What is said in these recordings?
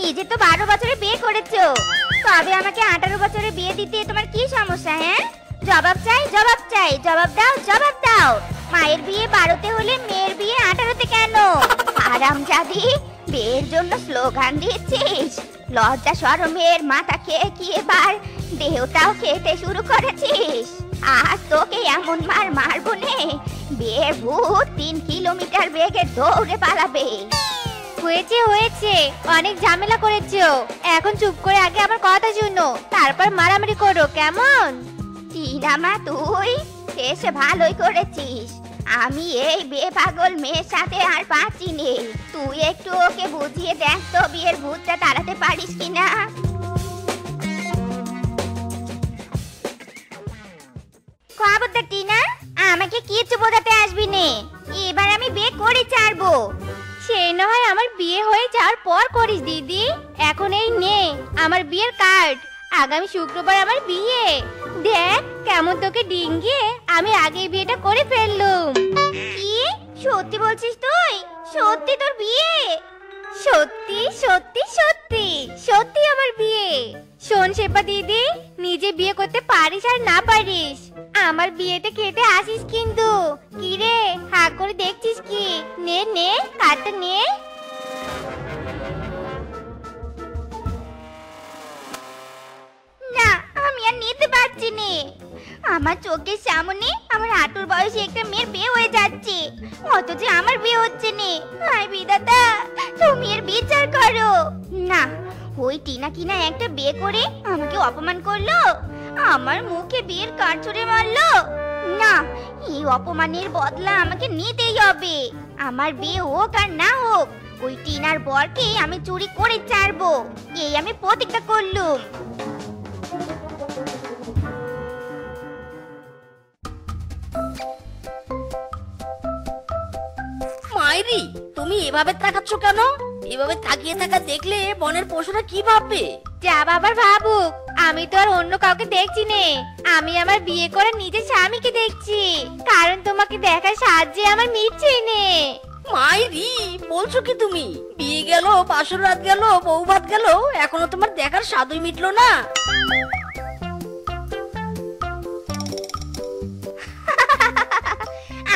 নিজে তো 12 বছরে বিয়ে করেছো, তবে আমাকে 18 বছরে বিয়ে দিতে তোমার কি সমস্যা? হ্যাঁ, জবাব চাই, জবাব চাই, জবাব দাও, জবাব দাও। মায়ের বিয়ে 12তে হলে মেয়ের বিয়ে 18তে কেন? হারামজাদি, বিয়ের জন্য স্লোগান দিচ্ছিস? লজ্জা শরমের মাথা খেয়ে কি এবার দেহটাও খেতে শুরু করেছিস? আজ তোকে এমন মার মারবো নে, বিয়ের ভূত 3 কিলোমিটার বেগে দৌড়ে পালাবে। হয়েছে হয়েছে, অনেক ঝামেলা করেছো, এখন চুপ করে আগে আমার কথা শুনো, তারপর মারামারি করো, কেমন? টিনা মা, তুই এসে ভালোই করেছিস। আমি এই বেপাগল মেয়ের সাথে আর পাচ্ছি নে। তুই একটু ওকে বুঝিয়ে দেখ তো বিয়ের ভূতটা তাড়াতে পারিস কিনা। খবরদার টিনা, আমাকে কিচ্ছু বোঝাতে আসবি নে। এবার আমি বিয়ে করে ছাড়বো। সে নয় আমার বিয়ে হয়ে যাওয়ার পর করিস দিদি, এখন এই নে আমার বিয়ের কার্ড। আগামী শুক্রবার আমার বিয়ে। দেখ কেমন তোকে ডিঙ্গিয়ে আমি আগেই বিয়েটা করে ফেললুম। কি সত্যি বলছিস তুই? সত্যি তোর বিয়ে? সত্যি সত্যি সত্যি সত্যি আমার বিয়ে। শোন শেপা দিদি, নিজে বিয়ে করতে পারিস আর না পারিস, আমার বিয়েতে খেতে আসিস কিন্তু। কি রে, হা করে দেখছিস কি? নে নে কার্ডটা নে। না, আমি আর নিতে পারছি না। আমার চোখের সামনে আমার হাঁটুর বয়সী একটা মেয়ের বিয়ে হয়ে যাচ্ছে, অথচ আমার বিয়ে হচ্ছে না। হায় বিধাতা, তুমি এর বিচার করো। না, ওই টিনা কিনা একটা বিয়ে করে আমাকে অপমান করলো, আমার মুখে বিয়ের কার্ড ছুঁড়ে মারলো। না, এই অপমানের বদলা আমাকে নিতেই হবে। আমার বিয়ে হোক আর না হোক, ওই টিনার বরকে আমি চুরি করে ছাড়বো, এই আমি প্রতিজ্ঞা করলুম। মাইরি, তুমি এভাবে তাকাচ্ছ কেন? এভাবে তাকিয়ে থাকা দেখলে বনের পশুরা কি ভাববে? যা বাবার ভাবুক, আমি তো আর অন্য কাউকে দেখছি নে। আমি আমার বিয়ে করে নিজের স্বামীকে দেখছি, কারণ তোমাকে দেখার সাহায্যে আমার মিটছে নে। মাইরি, বলছো কি তুমি? বিয়ে গেল, বাসর রাত গেল, বউ ভাত গেল, এখনো তোমার দেখার স্বাদই মিটলো না?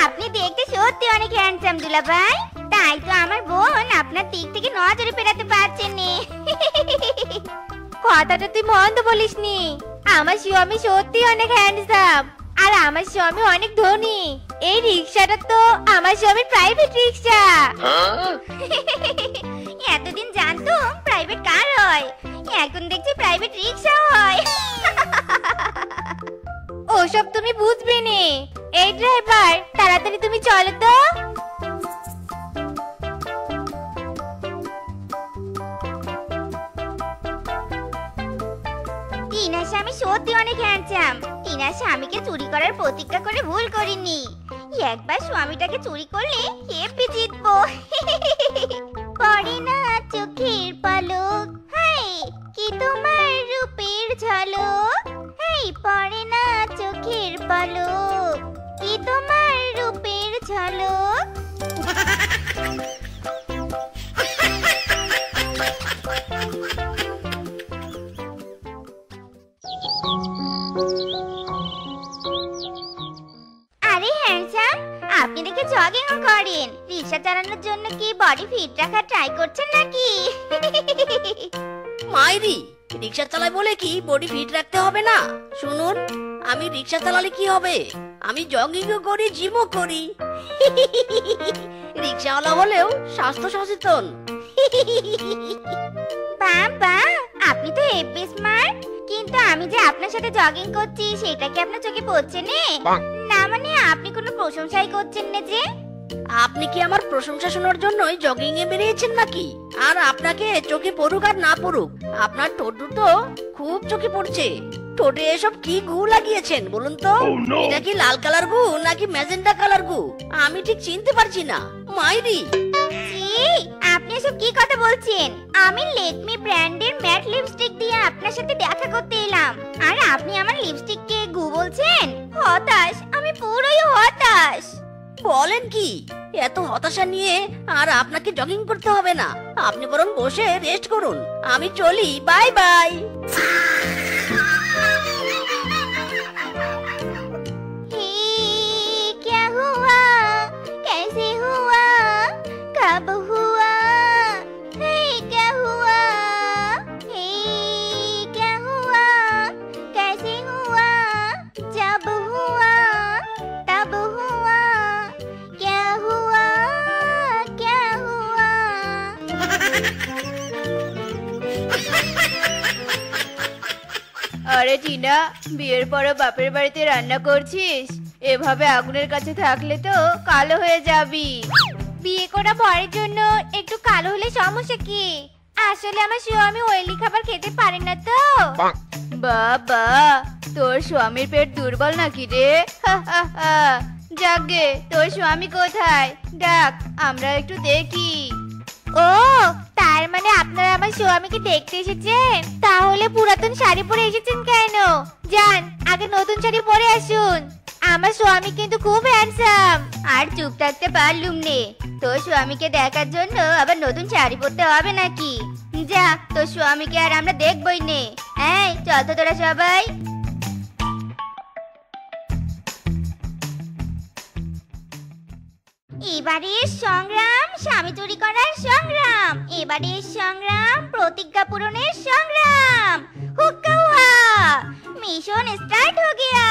আপনি দেখতে সত্যি অনেক হ্যান্ডসাম দুলাভাই, তাই তো আমার বোন আপনার দিক থেকে নজরে ফেরাতে পারছেন না। কথাটা তুই মন্দ বলিসনি, আমার স্বামী সত্যি অনেক হ্যান্ডসাম, আর আমার স্বামী অনেক ধনী। এই রিক্সাটা তো আমার স্বামীর প্রাইভেট রিক্সা। এতদিন জানতো প্রাইভেট কার হয়, এখন দেখছি প্রাইভেট রিক্সা হয়। ওসব তুমি বুঝবে না। এই ড্রাইভার, তাড়াতাড়ি তুমি চলো তো। টিনার স্বামী সত্যি অনেক হ্যান্ডসাম। টিনার স্বামীকে চুরি করার প্রতিজ্ঞা করে ভুল করিনি। একবার স্বামীটাকে চুরি করলে হেপি জিতবো। পড়ে না চোখের পলক, হাই কি তোমার রূপের ঝলক। হাই পড়ে না চোখের পলক, কি তোমার রূপের ঝলক। আরে হ্যান্ডসাম, আপনি দেখে জগিং করেন, রিক্সা চালানোর জন্য কি বডি ফিট রাখা ট্রাই করছেন নাকি? মাইরি, রিক্সা চালাই বলে কি বডি ফিট রাখতে হবে না? শুনুন, আমি রিক্সা চালালে কি হবে? আমি জগিংও করি, জিমও করি। রিক্সাওয়ালা হলেও স্বাস্থ্য সচেতন। বাবা, আপনি তো হেভি স্মার্ট, কিন্তু আমি যে আপনার সাথে জগিং করছি সেটা কি আপনার চোখে পড়ছে না? না মানে আপনি কোনো প্রশংসাই করছেন না যে? আপনি কি আমার প্রশংসা শোনার জন্যই জগিং এ বেরিয়েছেন নাকি? আর আপনাকে চোখে পড়ুক আর না পড়ুক, আপনার ঠোঁট দুটো খুব চোখে পড়ছে। ঠোঁটে এসব কি গু লাগিয়েছেন বলুন তো? এটা কি লাল কালার গু নাকি ম্যাজেন্টা কালার গু? আমি ঠিক চিনতে পারছি না। মাইরি, ছি, আপনি এসব কি কথা বলছেন? আমি লেকমি ব্র্যান্ডের ম্যাট লিপস্টিক দিয়ে আপনার সাথে দেখা করতে এলাম, আর আপনি আমার লিপস্টিককে গু বলছেন? হতাশ, আমি পুরোই হতাশ। বলেন কি? এত হতাশা নিয়ে আর আপনাকে জগিং করতে হবে না, আপনি বরং বসে রেস্ট করুন। আমি চলি, বাই বাই। हे क्या हुआ कैसे हुआ कब हुआ हे क्या हुआ हे क्या हुआ कैसे हुआ जब हुआ तब हुआ क्या हुआ क्या हुआ আরে টিনা, বিয়ের পরে বাপের বাড়িতে রান্না করছিস? এভাবে আগুনের কাছে থাকলে তো কালো হয়ে যাবি। বিয়ে করা বরের জন্য একটু কালো হলে সমস্যা কি? আসলে আমার স্বামী অয়েলি খাবার খেতে পারে না তো। বাবা, তোর স্বামীর পেট দুর্বল নাকি রে? যাগে, তোর স্বামী কোথায়? ডাক, আমরা একটু দেখি। ও, তার মানে আপনারা আমার স্বামীকে দেখতে এসেছেন? তাহলে পুরাতন শাড়ি পরে এসেছেন কেন? যান, আগে নতুন শাড়ি পরে আসুন। আমার স্বামী কিন্তু খুব হ্যান্ডসাম। আর চুপ থাকতে পারলুম নে। তোর স্বামীকে দেখার জন্য আবার নতুন শাড়ি পরতে হবে নাকি? যা, তোর স্বামীকে আর আমরা দেখবই নে। এই চল তো তোরা সবাই। এবারের সংগ্রাম স্বামী চুরি করার সংগ্রাম, এবারের সংগ্রাম প্রতিজ্ঞা পূরণের সংগ্রাম। হুক্কা হুয়া, মিশন স্টার্ট হো গিয়া।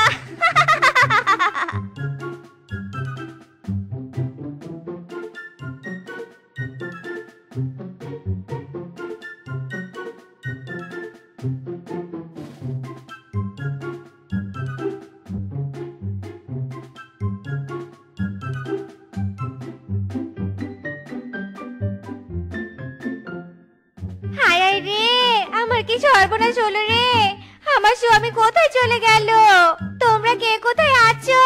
হায় হায় রে, আমার কি সর্বনাশ হলো রে। আমার স্বামী কোথায় চলে গেল? তোমরা কে কোথায় আছো?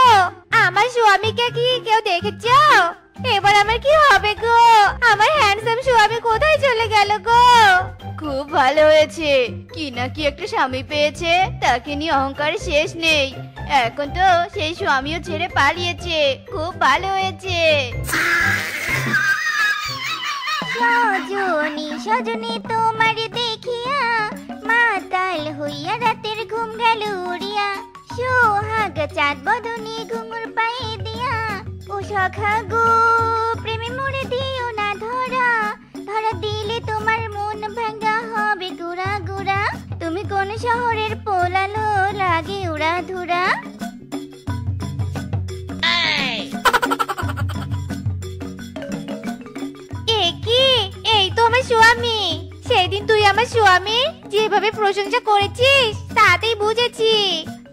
আমার স্বামীকে কি কেউ দেখেছো? এবার আমার কি হবে গো? আমার হ্যান্ডসাম স্বামী কোথায় চলে গেল গো? খুব ভালো হয়েছে, কি না কি একটা স্বামী পেয়েছে, তাকে নিয়ে অহংকারের শেষ নেই। এখন তো সেই স্বামীও ছেড়ে পালিয়েছে। খুব ভালো হয়েছে। সজনী সজনী তোমার দেখিয়া মাতাল হইয়া রাতের ঘুম গেল উড়িয়া। সোহাগ চাঁদ বদনী ঘুঙুর পায়ে দিয়া, ও সখা গো প্রেমে মরে দিও না ধরা। ধরা দিলে তোমার মন ভাঙা হবে গুড়া গুড়া। তুমি কোন শহরের পোলালো লাগে উড়া ধুরা। এই তো আমার স্বামী। সেদিন তুই আমার স্বামী যেভাবে প্রশংসা করেছিস তাতেই বুঝেছি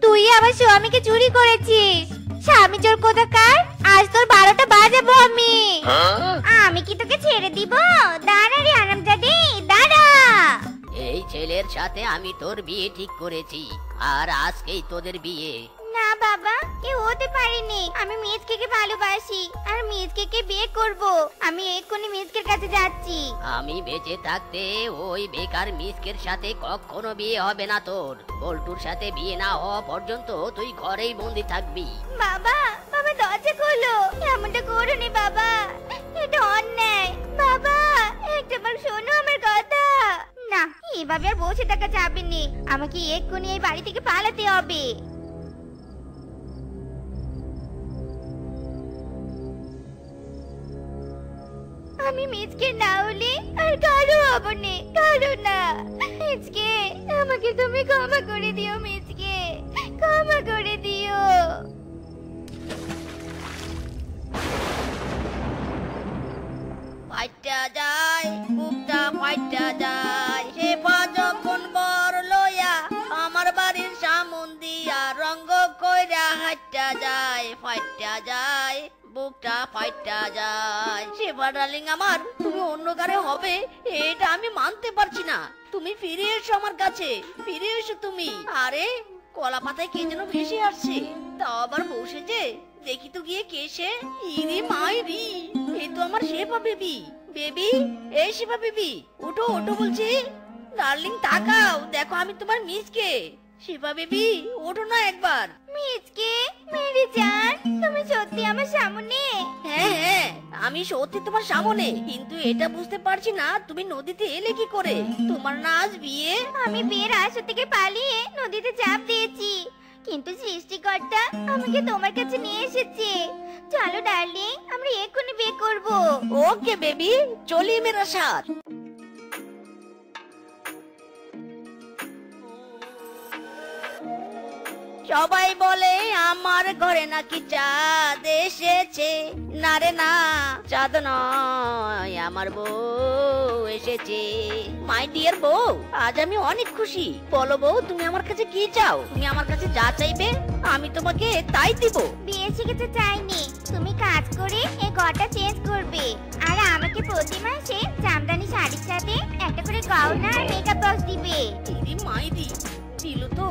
তুই আমার স্বামীকে চুরি করেছিস। স্বামী চোর কোথাকার, আজ তোর 12টা বাজাবো আমি। আমি কি তোকে ছেড়ে দিব? দাঁড়া রে আরামজাদি, দাঁড়া। এই ছেলের সাথে আমি তোর বিয়ে ঠিক করেছি, আর আজকেই তোদের বিয়ে। না বাবা, কেউ হতে পারেনি। আমি মিজকে ভালোবাসি আর মিজকে বিয়ে করব। আমি এক্ষুনি মিজকের কাছে যাচ্ছি। আমি বেঁচে থাকতে ওই বেকার মিসকের সাথে কখনো বিয়ে হবে না তোর। বল্টুর সাথে বিয়ে না হওয়া পর্যন্ত তুই ঘরেই বন্দি থাকবি। বাবা, বাবা দরজা খোলো। এমনটা করো নি বাবা, এটা অন্যায়। বাবা, একটাবার শোনো আমার কথা। না, এভাবে আর বসে থাকা যাবে না। আমাকে এক্ষুনি এই বাড়ি থেকে পালাতে হবে। আমি মিজকে না হলে আর কারো হব না, কারো না। মিজকে, আমাকে তুমি ক্ষমা করে দিও। মিজকে, ক্ষমা করে দিও। ফাইটা যায়, বুকটা ফাইটা যায়। সে যখন বর লইয়া আমার বাড়ির সামন দিয়া রঙ্গ কইরা হাইটা যায়। ফাইটা যায়, বুকটা ফাইটা যায়। সেবা ডার্লিং আমার, তুমি অন্য কারে হবে এটা আমি মানতে পারছি না। তুমি ফিরে এসো আমার কাছে, ফিরে এসো তুমি। আরে কলা পাতায় কে যেন ভেসে আসছে, তাও আবার বসে যে। দেখি তো গিয়ে কে সে। ইরে মাইরি, এই তো আমার শেফা বেবি। বেবি, এই শেফা বেবি, ওঠো ওঠো বলছি। ডার্লিং তাকাও, দেখো আমি তোমার মিসকে। শেফা বেবি, ওঠো না একবার। মিজকে, মেরি জান, তুমি সত্যি আমার সামনে? হ্যাঁ হ্যাঁ, আমি সত্যি তোমার সামনে, কিন্তু এটা বুঝতে পারছি না তুমি নদীতে এলে কি করে। তোমার না আজ বিয়ে? আমি বিয়ের আসর থেকে পালিয়ে নদীতে ঝাঁপ দিয়েছি, কিন্তু সৃষ্টিকর্তা আমাকে তোমার কাছে নিয়ে এসেছে। চলো ডার্লিং, আমরা এক্ষুনি বিয়ে করব। ওকে বেবি, চলিয়ে মেরা সাথ। সবাই বলে আমার ঘরে নাকি চাঁদ এসেছে, না রে না, চাঁদ নয়, আমার বউ এসেছে। মাই ডিয়ার বউ, আজ আমি অনেক খুশি। বলো বউ, তুমি আমার কাছে কি চাও? তুমি আমার কাছে যা চাইবে আমি তোমাকে তাই দিব। বিয়ে শিখেছে চাইনি, তুমি কাজ করে এই ঘরটা চেঞ্জ করবে, আর আমাকে প্রতি মাসে জামদানি শাড়ির সাথে একটা করে গয়না আর মেকআপ বক্স দিবে। ইরি মাইরি, দিল তো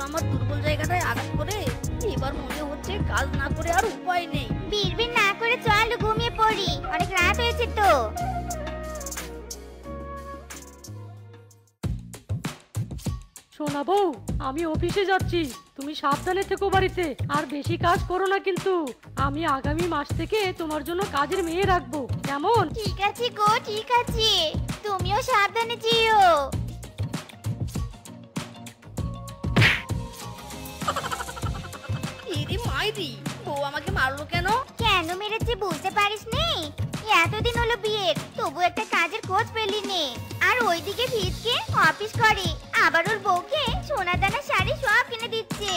আমার দুর্বল জায়গাটায় আঘাত করে। এবার মনে হচ্ছে কাজ না করে আর উপায় নেই। বিড়বিড় না করে চলো ঘুমিয়ে পড়ি, অনেক রাত হয়েছে তো। শোনা বউ, আমি অফিসে যাচ্ছি, তুমি সাবধানে থেকো বাড়িতে, আর বেশি কাজ করো না কিন্তু। আমি আগামী মাস থেকে তোমার জন্য কাজের মেয়ে রাখবো, কেমন? ঠিক আছে গো, ঠিক আছে, তুমিও সাবধানে যেও। ইরি মাইরি, বউ আমাকে মারলো কেন? কেন মেরেছে বুঝতে পারিস নি? এতদিন হলো বিয়ের, তবু একটা কাজের খোঁজ পেলি নে। আর ওইদিকে ফিজকে অফিস করে, আবার ওর বউকে সোনা দানা শাড়ি সব কিনে দিচ্ছে।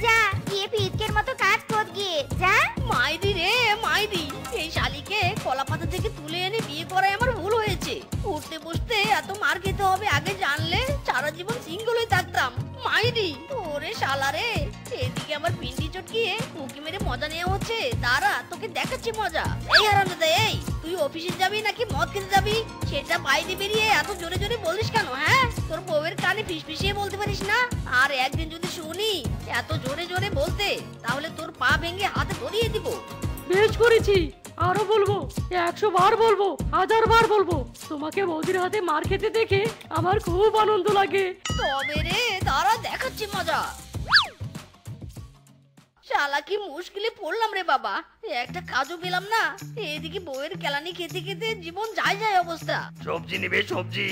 যা গিয়ে ফিজকের মতো কাজ খোঁজ গিয়ে যা। মাইরি রে মাইরি, এই শালিকে কলা পাতা থেকে তুলে এনে বিয়ে করায় আমার ভুল হয়েছে। উঠতে বসতে এত মার খেতে হবে আগে জানলে সারা জীবন সিঙ্গেল হয়ে থাকতাম। মাইরি, ওরে শালা রে, এদিকে আমার পিন্ডি চটকিয়ে উকি মেরে মজা নেওয়া হচ্ছে। দাঁড়া, তোকে দেখাচ্ছি মজা। এই হারামজাদা, এই তুই অফিসে যাবি নাকি মদ খেতে যাবি সেটা বাইরে বেরিয়ে এত জোরে জোরে বলিস কেন? হ্যাঁ, তোর বউয়ের কানে ফিসফিসিয়ে বলতে পারিস না? আর একদিন যদি শুনি এত জোরে জোরে বলতে, তাহলে তোর পা ভেঙে হাতে ধরিয়ে দিব। বেশ করেছি, আরো বলবো, 100 বার বলবো, 1000 বার বলবো। তোমাকে বৌদির হাতে মার খেতে দেখে আমার খুব আনন্দ লাগে। তবে রে, দাঁড়া দেখাচ্ছি মজা। শালা কি মুশকিলে পড়লাম রে বাবা, একটা কাজও পেলাম না, এদিকে বউয়ের কেলানি খেতে খেতে জীবন যায় যায় অবস্থা। সবজি নিবে সবজি,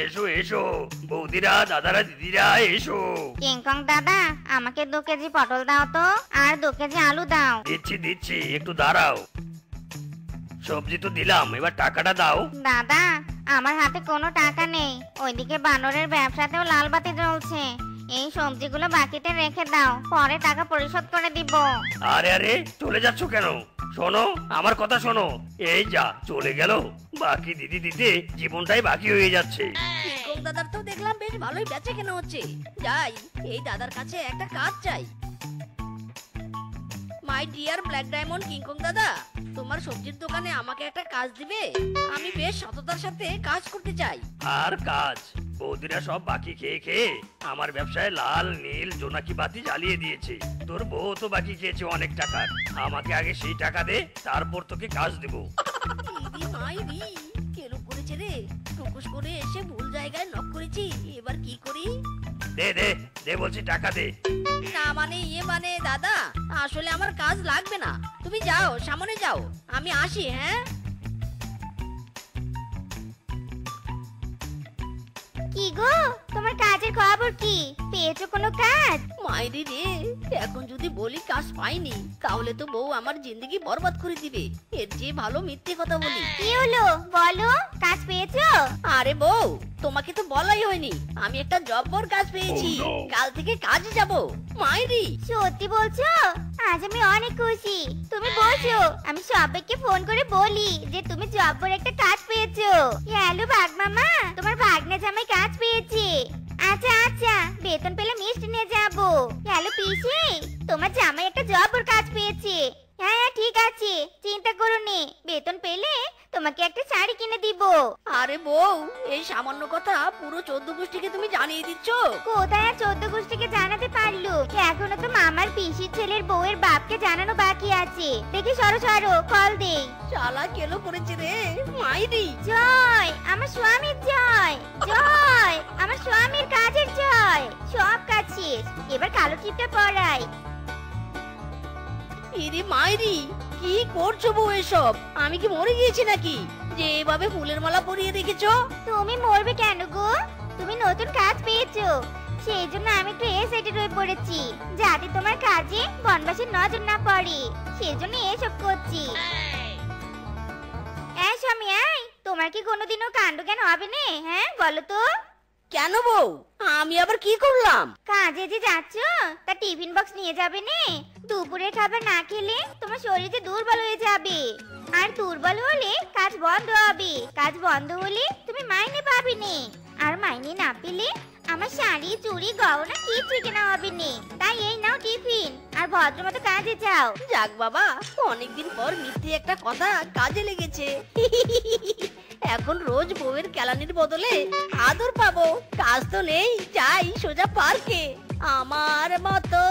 এসো এসো বৌদিরা, দাদারা, দিদিরা, এসো। কিংকং দাদা, আমাকে 2 কেজি পটল দাও তো, আর 2 কেজি আলু দাও। দিচ্ছি দিচ্ছি, একটু দাঁড়াও। সবজি তো দিলাম, এবার টাকাটা দাও। দাদা, আমার হাতে কোনো টাকা নেই, ওইদিকে বানরের ব্যবসাতেও লাল বাতি জ্বলছে। এই সবজিগুলো বাকিতে রেখে দাও, পরে টাকা পরিশোধ করে দিব। আরে আরে, চলে যাচ্ছ কেন? শোনো, আমার কথা শোনো। এই যা চলে গেল, বাকি দিদি দিতে জীবনটাই বাকি হয়ে যাচ্ছে। কিংকং দাদার তো দেখলাম বেশ ভালোই বেচে কেনা হচ্ছে। যাই, এই দাদার কাছে একটা কাজ চাই। My dear black diamond King Kong দাদা, তোমার সবজির দোকানে আমাকে একটা কাজ দিবে? আমি বেশ সততার সাথে কাজ করতে চাই। আর কাজ? বৌদিরা সব বাকি খেয়ে খেয়ে আমার ব্যবসায় লাল নীল জোনাকি বাতি জ্বালিয়ে দিয়েছে। তোর বউ তো বাকি খেয়েছে অনেক টাকার, আমাকে আগে সেই টাকা দে, তারপর তোকে কাজ দেবো। ইদি মাইরি, কেলো করেছে রে, টুকুস করে এসে ভুল জায়গায় নক করেছি। এবার কি করি? দে দে দে বলছি, টাকা দে। না মানে মানে দাদা, আসলে আমার কাজ লাগবে না, তুমি যাও, সামনে যাও, আমি আসি। হ্যাঁ, কি গো, তোমার কাজের খবর কি? পেয়েছো কোনো কাজ? মাইরি রে, এখন যদি বলি কাজ পাইনি, তাহলে তো বউ আমার জিন্দগি বরবাদ করে দিবে। এর চেয়ে ভালো মিথ্যে কথা বলি। কি হলো বলো, কাজ পেয়েছো? আরে বউ, তোমাকে তো বলাই হয়নি, আমি একটা জব্বর কাজ পেয়েছি। কাল থেকে কাজে যাব। মাইরি, সত্যি বলছো? আজ আমি অনেক খুশি। তুমি বসো, আমি সবাইকে ফোন করে বলি যে তুমি জব্বর একটা কাজ পেয়েছো। হ্যালো বাঘ মামা, তোমার ভাগ্নে জামাই কাজ পেয়েছে। আচ্ছা আচ্ছা, বেতন পেলে মিষ্টি নিয়ে যাবো। হ্যালো পিসি, তোমার জামাই একটা জব্বর কাজ পেয়েছে। হ্যাঁ হ্যাঁ ঠিক আছে, চিন্তা করো নি, বেতন পেলে তোমাকে একটা শাড়ি কিনে দিব। আরে বউ, এই সামান্য কথা পুরো 14 গোষ্ঠীকে তুমি জানিয়ে দিচ্ছ? কোথায় আর 14 গোষ্ঠীকে জানাতে পারলো, এখনো তো মামার পিসির ছেলের বউয়ের বাপকে জানানো বাকি আছে। দেখি সরো সরো, কল দে। শালা কেলো করেছে রে। মাইরি, জয় আমার স্বামীর জয়, জয় আমার স্বামীর কাজের জয়। সব কাজ শেষ, এবার কালো টিপটা পরাই। ইরে মাইরি, কি করছো বউ এসব? আমি কি মরে গিয়েছি নাকি যে এভাবে ফুলের মালা পরিয়ে রেখেছো? তুমি মরবে কেন গো? তুমি নতুন কাজ পেয়েছো, সেই জন্য আমি একটু এ সাইডে রয়ে পড়েছি, যাতে তোমার কাজে বনবাসীর নজর না পড়ে। সেই জন্য এসব করছি। এই স্বামী, এই তোমার কি কোনোদিনও কাণ্ড জ্ঞান হবে না? হ্যাঁ বলো তো। কেন বউ, আমি আবার কি করলাম? কাজে যে যাচ্ছ তা টিফিন বক্স নিয়ে যাবে নে। দুপুরের খাবার না খেলে তোমার শরীর যে দুর্বল হয়ে যাবে, আর দুর্বল হলে কাজ বন্ধ হবে, কাজ বন্ধ হলে তুমি মাইনে পাবে নে, আর মাইনে না পেলে আমার শাড়ি চুড়ি গহনা কিছুই কেনা হবে নে। তাই এই নাও টিফিন, আর ভদ্রমতো কাজে যাও। যাক বাবা, অনেকদিন পর মিথ্যে একটা কথা কাজে লেগেছে। এখন রোজ বউয়ের কেলানির বদলে আদর পাবো। কাজ তো নেই, যাই সোজা পার্কে। আমার মতো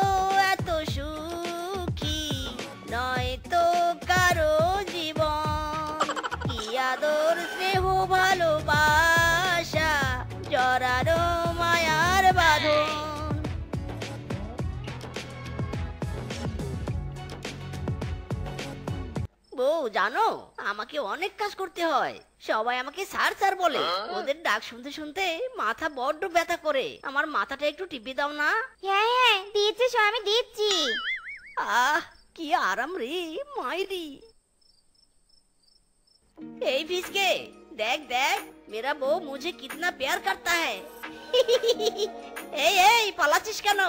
এত সুখী নয় তো কারো জীবন, কি আদর স্নেহ ভালোবাসা জড়ানো মায়ার বাঁধন। বউ জানো, আমাকে অনেক কাজ করতে হয়। সবাই আমাকে স্যার স্যার বলে। ওদের ডাক শুনতে শুনতে মাথা বড্ড ব্যথা করে। আমার মাথাটা একটু টিপে দাও না। হ্যাঁ হ্যাঁ দিচ্ছি স্বামী, দিচ্ছি। আহ, কি আরাম রে মাইরি। এই ফিসকে দেখ দেখ, মেরা বউ মুঝে কিতনা প্যার করতা হ্যায়। এই পালাচ্ছিস কেন?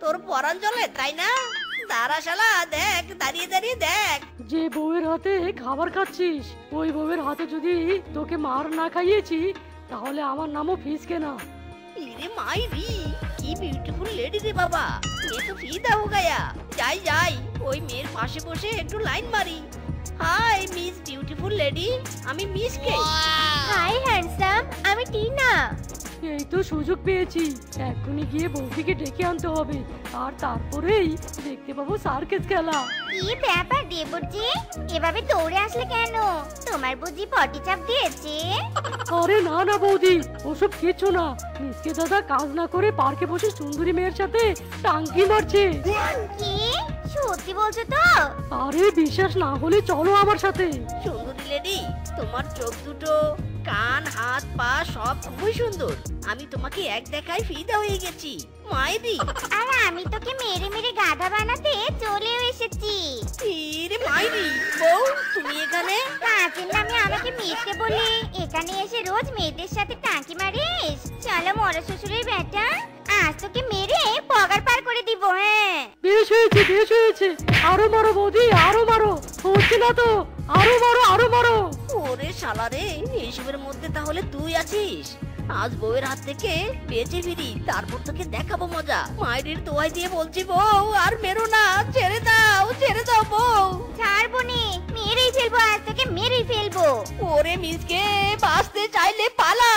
তোর পরান জ্বলে তাই না? দাঁড়া শালা, দেখ দাঁড়িয়ে দাঁড়িয়ে দেখ। যে বউয়ের হাতে খাবার খাচ্ছিস, ওই বউয়ের হাতে যদি তোকে মার না খাইয়েছি, তাহলে আমার নামও ফিসকে না। ইরে মাইরি, কি বিউটিফুল লেডি রে বাবা, এ তো ফিদা হো গায়া। যাই যাই, ওই মেয়ের পাশে বসে একটু লাইন মারি। হাই মিস বিউটিফুল লেডি, আমি মিস কে। হাই হ্যান্ডসাম, আমি টিনা। এই তো সুযোগ পেয়েছি, এক্ষুনি গিয়ে বউটিকে ডেকে আনতে হবে, আর তারপরেই দেখতে পাবো সার্কেস খেলা। কি ব্যাপার দেবজি, এভাবে দৌড়ে আসলে কেন? তোমার বুঝি পটি চাপ দিয়েছে? আরে না না বৌদি, ওসব কিছু না। মিসকে দাদা কাজ না করে পার্কে বসে সুন্দরী মেয়ের সাথে টাঙ্কি মারছে। কি সত্যি বলছো তো? আরে বিশ্বাস না হলে চলো আমার সাথে। সুন্দরী লেডি, তোমার চোখ দুটো, কান, হাত, পা সব খুবই সুন্দর। আমি তোমাকে এক দেখায় ফিদা হয়ে গেছি মাইরি। আর আমি তোকে মেরে মেরে গাধা বানাতে চলেও এসেছি। ইরে মাইরি, বউ তুমি এখানে? কাজের নামে আমাকে মিথ্যে বলে এখানে এসে রোজ মেয়েদের সাথে টাঙ্কি মারিস? চলো মরা শ্বশুরের বেটা, আজ তোকে মেরে পগার পার করে দিব। হ্যাঁ বেশ হয়েছে বেশ হয়েছে, আরো মারো বৌদি, আরো মারো। হচ্ছে না তো, আরো মারো আরো মারো। ওরে শালা রে, এইসবের মধ্যে তাহলে তুই আছিস। আজ বউয়ের হাত থেকে বেঁচে ফিরি, তারপর তোকে দেখাবো মজা। মায়ের দোয়াই দিয়ে বলছি বউ, আর মেরো না, ছেড়ে দাও বউ। ছাড়বো নে, মেরেই ফেলবো, আজ তোকে মেরেই ফেলবো। ওরে মিসকে, বাঁচতে চাইলে পালা।